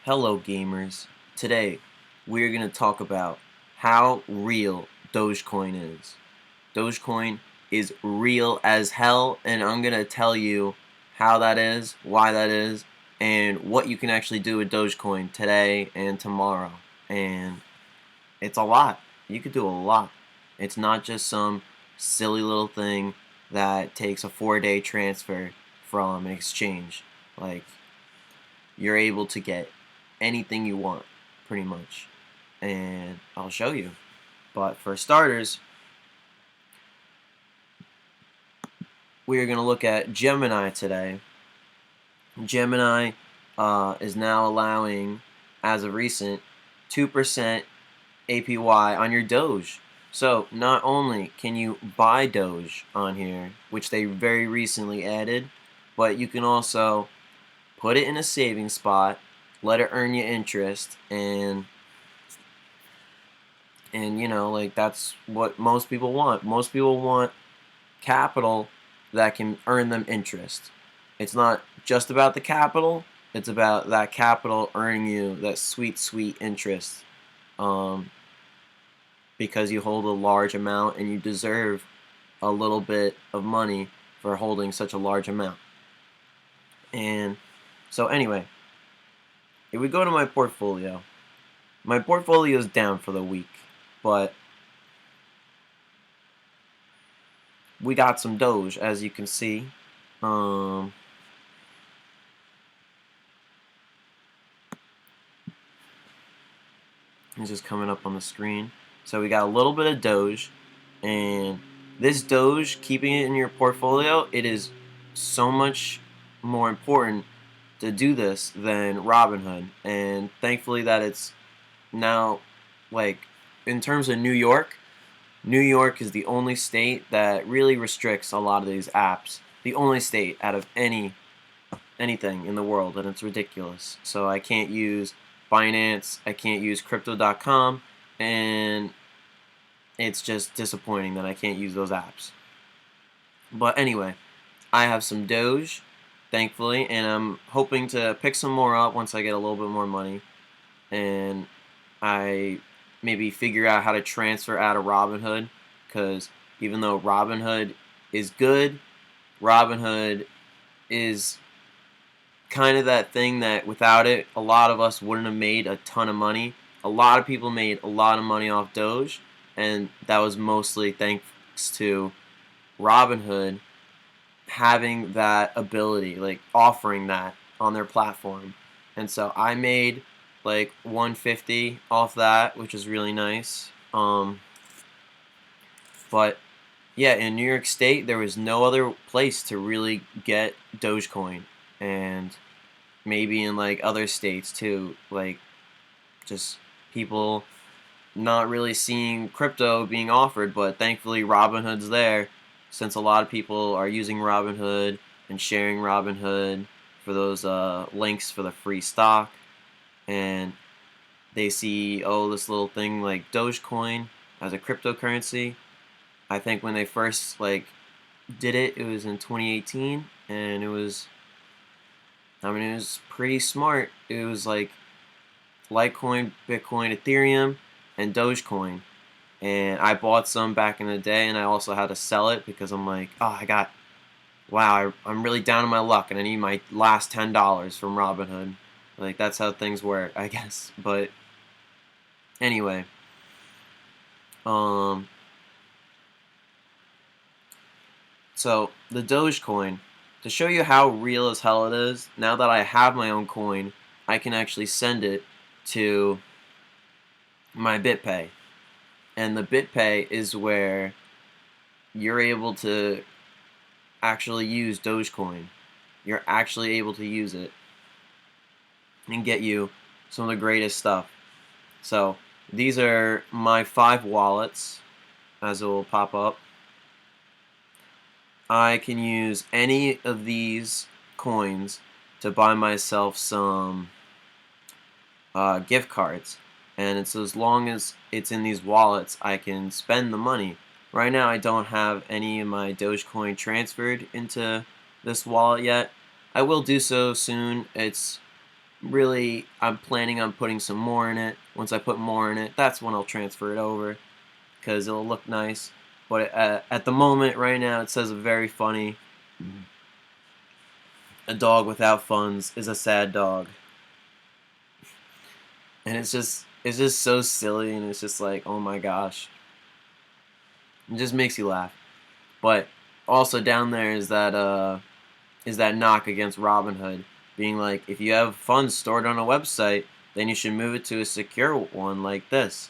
Hello gamers. Today we're going to talk about how real Dogecoin is. Dogecoin is real as hell, and I'm going to tell you how that is, why that is, and what you can actually do with Dogecoin today and tomorrow. And it's a lot. You could do a lot. It's not just some silly little thing that takes a 4-day transfer from an exchange. Like, you're able to get anything you want, pretty much. And I'll show you. But for starters, we are going to look at Gemini today. Gemini is now allowing, as of recent, 2% APY on your Doge. So not only can you buy Doge on here, which they very recently added, but you can also put it in a saving spot, let it earn you interest, and you know, like, that's what most people want. Most people want capital that can earn them interest. It's not just about the capital, it's about that capital earning you that sweet, sweet interest. Because you hold a large amount and you deserve a little bit of money for holding such a large amount. And so anyway, if we go to my portfolio is down for the week, but we got some Doge, as you can see. It's just coming up on the screen. So we got a little bit of Doge, and this Doge, keeping it in your portfolio, it is so much more important to do this than Robinhood. And thankfully that it's now, like, in terms of New York is the only state that really restricts a lot of these apps. The only state out of anything in the world, and it's ridiculous. So I can't use Binance, I can't use crypto.com, and it's just disappointing that I can't use those apps. But anyway, I have some Doge, thankfully, and I'm hoping to pick some more up once I get a little bit more money, and I maybe figure out how to transfer out of Robinhood, because even though Robinhood is good, Robinhood is kind of that thing that without it, a lot of us wouldn't have made a ton of money. A lot of people made a lot of money off Doge, and that was mostly thanks to Robinhood having that ability, like offering that on their platform. And so I made like 150 off that, which is really nice. But yeah, in New York State, there was no other place to really get Dogecoin, and maybe in like other states too, like just people not really seeing crypto being offered. But thankfully Robinhood's there, since a lot of people are using Robinhood and sharing Robinhood for those links for the free stock, and they see, oh, this little thing like Dogecoin as a cryptocurrency. I think when they first did it, it was in 2018, and it was pretty smart. It was like Litecoin, Bitcoin, Ethereum, and Dogecoin. And I bought some back in the day, and I also had to sell it because I'm like, oh, I'm really down on my luck, and I need my last $10 from Robinhood. Like, that's how things work, I guess. But anyway, so the Dogecoin, to show you how real as hell it is, now that I have my own coin, I can actually send it to my BitPay. And the BitPay is where you're able to actually use Dogecoin. You're actually able to use it and get you some of the greatest stuff. So these are my 5 wallets, as it will pop up. I can use any of these coins to buy myself some gift cards, and it's as long as it's in these wallets, I can spend the money. Right now I don't have any of my Dogecoin transferred into this wallet yet. I will do so soon. It's really, I'm planning on putting some more in it. Once I put more in it, that's when I'll transfer it over because it'll look nice. But at the moment, right now, it says very funny. A dog without funds is a sad dog, and it's just so silly, and it's just like, oh my gosh, it just makes you laugh. But also down there is that knock against Robinhood, being like, if you have funds stored on a website, then you should move it to a secure one like this.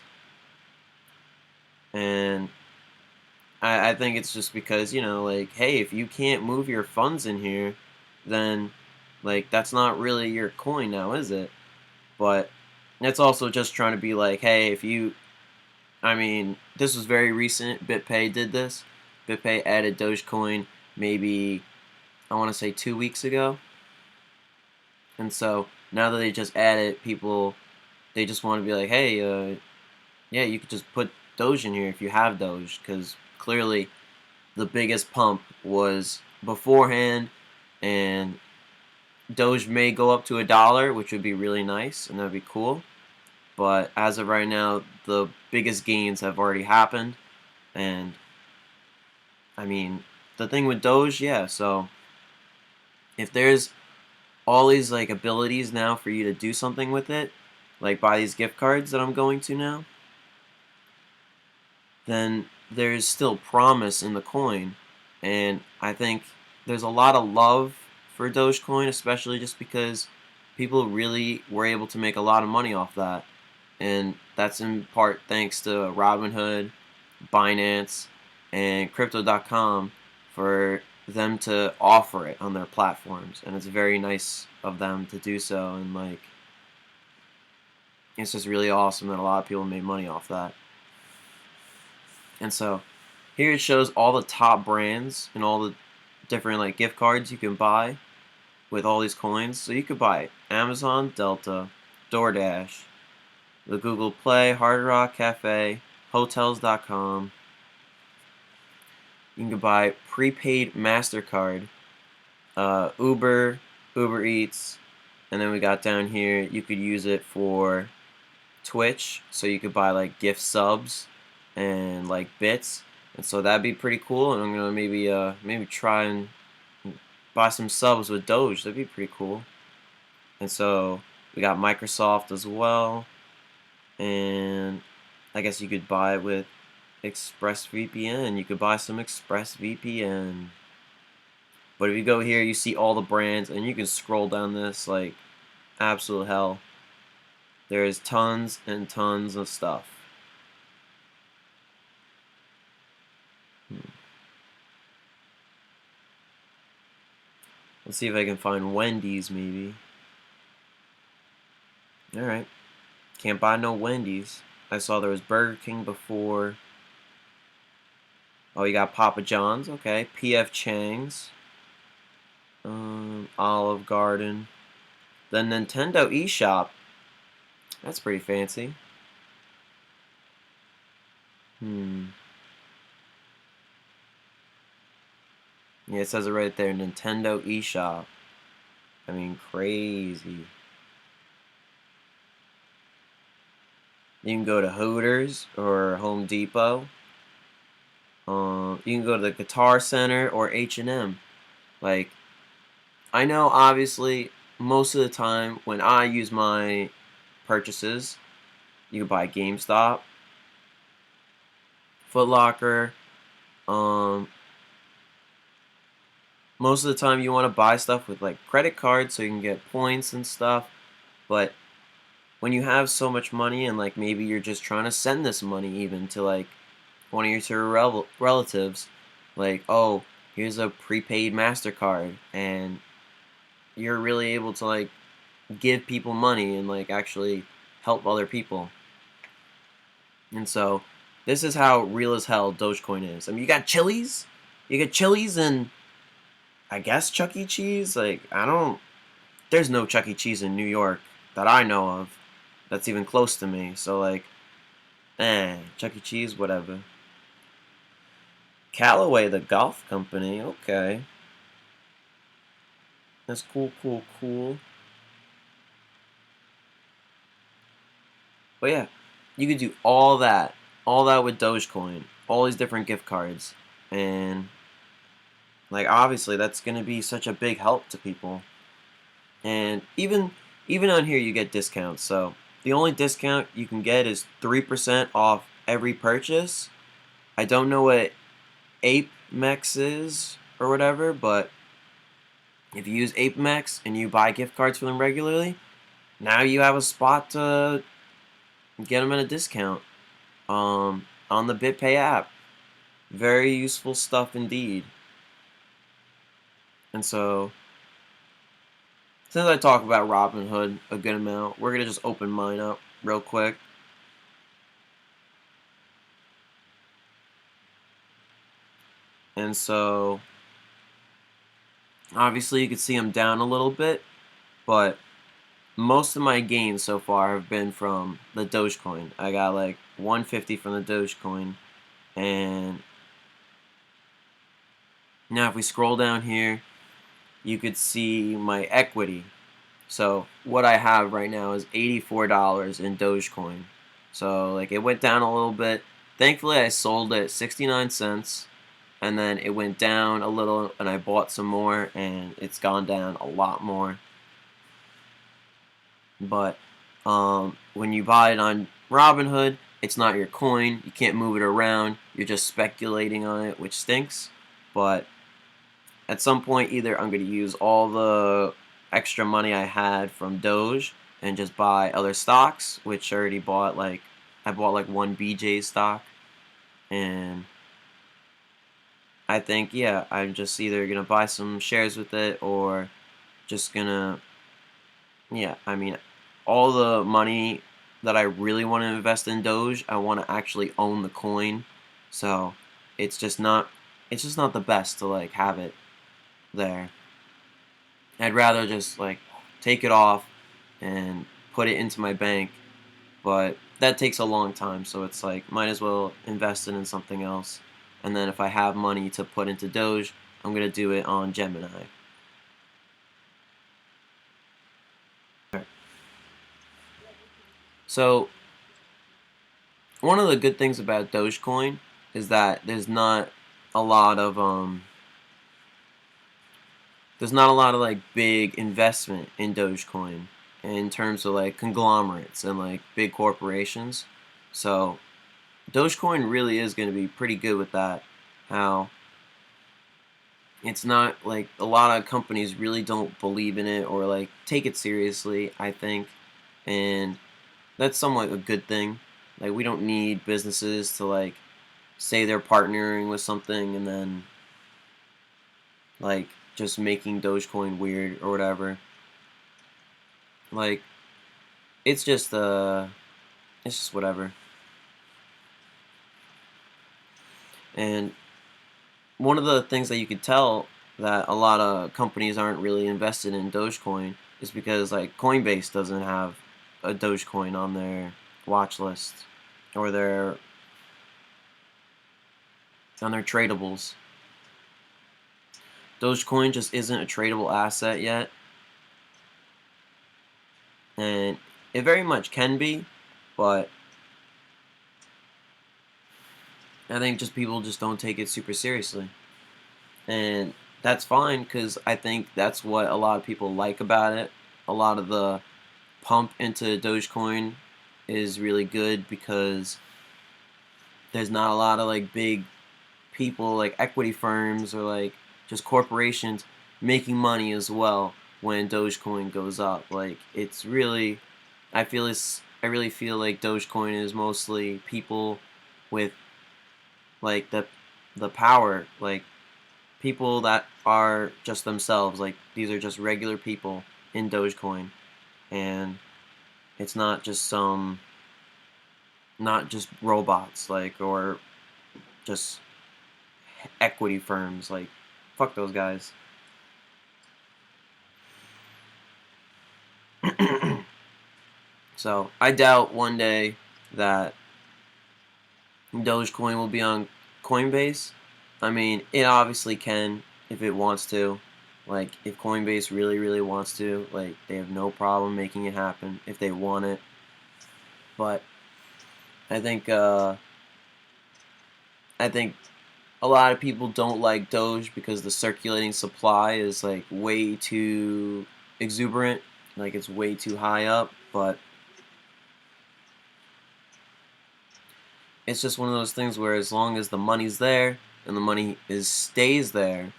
And I think it's just because, like, hey, if you can't move your funds in here, then, like, that's not really your coin now, is it? But it's also just trying to be like, hey, I mean, this was very recent. BitPay did this. BitPay added Dogecoin maybe, I want to say 2 weeks ago. And so now that they just added, they just want to be like, hey, yeah, you could just put Doge in here if you have Doge, because clearly the biggest pump was beforehand, and Doge may go up to $1, which would be really nice, and that'd be cool. But as of right now, the biggest gains have already happened, and I mean, the thing with Doge, yeah. So if there's all these like abilities now for you to do something with it, like buy these gift cards that I'm going to now, then there's still promise in the coin. And I think there's a lot of love for Dogecoin, especially just because people really were able to make a lot of money off that. And that's in part thanks to Robinhood, Binance, and crypto.com for them to offer it on their platforms. And it's very nice of them to do so. And like, it's just really awesome that a lot of people made money off that. And so here it shows all the top brands and all the different like gift cards you can buy with all these coins. So you could buy Amazon, Delta, DoorDash, the Google Play, Hard Rock Cafe, Hotels.com. You can buy prepaid MasterCard, Uber Eats, and then we got down here, you could use it for Twitch, so you could buy like gift subs and like bits, and so that'd be pretty cool. And I'm gonna maybe try and buy some subs with Doge. That'd be pretty cool. And so we got Microsoft as well, and I guess you could buy it with ExpressVPN. You could buy some ExpressVPN. But if you go here, you see all the brands, and you can scroll down this like absolute hell. There's tons and tons of stuff. Let's see if I can find Wendy's maybe. Alright. Can't buy no Wendy's. I saw there was Burger King before. Oh, you got Papa John's. Okay. P.F. Chang's. Olive Garden. The Nintendo eShop. That's pretty fancy. Yeah, it says it right there. Nintendo eShop. I mean, crazy. You can go to Hooters or Home Depot. You can go to the Guitar Center or H&M. Like, I know obviously most of the time when I use my purchases, you can buy GameStop, Foot Locker. Most of the time you want to buy stuff with like credit cards so you can get points and stuff. But when you have so much money and like maybe you're just trying to send this money even to like one of your relatives, like, oh, here's a prepaid MasterCard, and you're really able to like give people money and like actually help other people. And so this is how real as hell Dogecoin is. I mean, you got Chili's and I guess Chuck E. Cheese. Like, there's no Chuck E. Cheese in New York that I know of that's even close to me. So like, Chuck E. Cheese, whatever. Callaway, the golf company. Okay. That's cool. But yeah, you could do all that with Dogecoin, all these different gift cards, and like obviously that's gonna be such a big help to people. And even on here you get discounts. So the only discount you can get is 3% off every purchase. I don't know what ApeMex is or whatever, but if you use ApeMex and you buy gift cards for them regularly, now you have a spot to get them at a discount on the BitPay app. Very useful stuff indeed. And so, since I talk about Robinhood a good amount, we're going to just open mine up real quick. And so, obviously you can see I'm down a little bit, but most of my gains so far have been from the Dogecoin. I got like 150 from the Dogecoin. And now if we scroll down here, you could see my equity. So what I have right now is $84 in Dogecoin. So like it went down a little bit. Thankfully I sold it 69 cents and then it went down a little and I bought some more and it's gone down a lot more. But when you buy it on Robinhood, it's not your coin. You can't move it around. You're just speculating on it, which stinks. But at some point, either I'm going to use all the extra money I had from Doge and just buy other stocks, which I already bought. Like I bought like one BJ stock, and I think yeah, I'm just either gonna buy some shares with it or just gonna yeah. I mean, all the money that I really want to invest in Doge, I want to actually own the coin. So it's just not the best to like have it there. I'd rather just like take it off and put it into my bank, but that takes a long time, so it's like might as well invest it in something else. And then if I have money to put into Doge, I'm gonna do it on Gemini. So one of the good things about Dogecoin is that a lot of there's not a lot of like big investment in Dogecoin in terms of like conglomerates and like big corporations. So Dogecoin really is going to be pretty good with that. How it's not like a lot of companies really don't believe in it or like take it seriously, I think. And that's somewhat a good thing. Like we don't need businesses to like say they're partnering with something and then like just making Dogecoin weird or whatever. Like it's just whatever. And one of the things that you could tell that a lot of companies aren't really invested in Dogecoin is because like Coinbase doesn't have a Dogecoin on their watch list or on their tradables. Dogecoin just isn't a tradable asset yet, and it very much can be, but I think just people just don't take it super seriously. And that's fine because I think that's what a lot of people like about it. A lot of the pump into Dogecoin is really good because there's not a lot of like big people like equity firms or like just corporations making money as well when Dogecoin goes up. Like it's really I really feel like Dogecoin is mostly people with like the power, like people that are just themselves. Like these are just regular people in Dogecoin, and it's not just robots like or just equity firms. Like fuck those guys. So I doubt one day that Dogecoin will be on Coinbase. I mean, it obviously can if it wants to. Like, if Coinbase really, wants to, like, they have no problem making it happen if they want it. But I think I think a lot of people don't like Doge because the circulating supply is like way too exuberant, like it's way too high up, but it's just one of those things where as long as the money's there and the money stays there,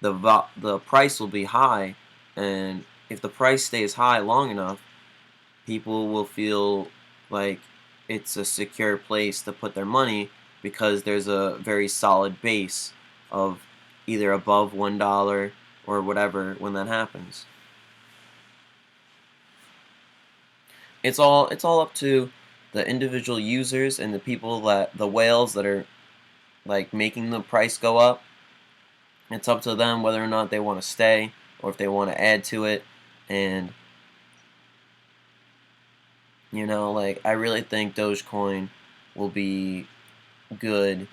the price will be high, and if the price stays high long enough, people will feel like it's a secure place to put their money because there's a very solid base of either above $1 or whatever when that happens. It's all up to the individual users and the people that the whales that are like making the price go up. It's up to them whether or not they want to stay or if they want to add to it. And like I really think Dogecoin will be good.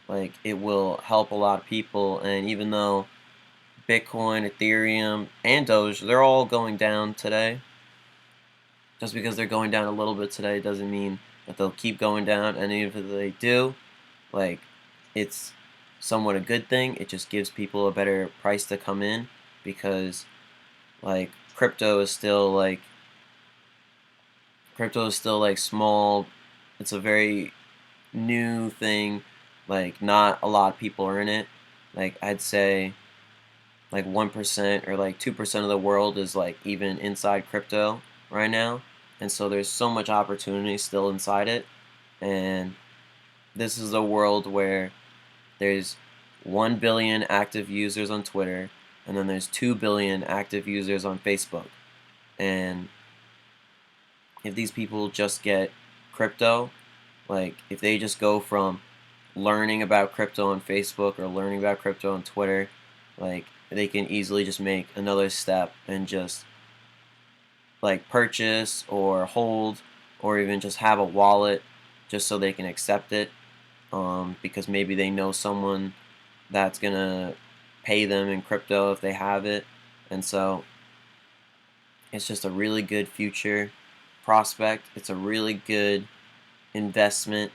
Like it will help a lot of people, and even though Bitcoin, Ethereum, and Doge, they're all going down today. Just because they're going down a little bit today doesn't mean that they'll keep going down, and even if they do, like it's somewhat a good thing. It just gives people a better price to come in because like crypto is still like small. It's a very new thing. Like not a lot of people are in it. Like I'd say like 1% or like 2% of the world is like even inside crypto right now. And so there's so much opportunity still inside it. And this is a world where there's 1 billion active users on Twitter, and then there's 2 billion active users on Facebook. And if these people just get crypto, like if they just go from learning about crypto on Facebook or learning about crypto on Twitter, like they can easily just make another step and just like purchase or hold or even just have a wallet just so they can accept it, because maybe they know someone that's gonna pay them in crypto if they have it. And so it's just a really good future prospect. It's a really good investment,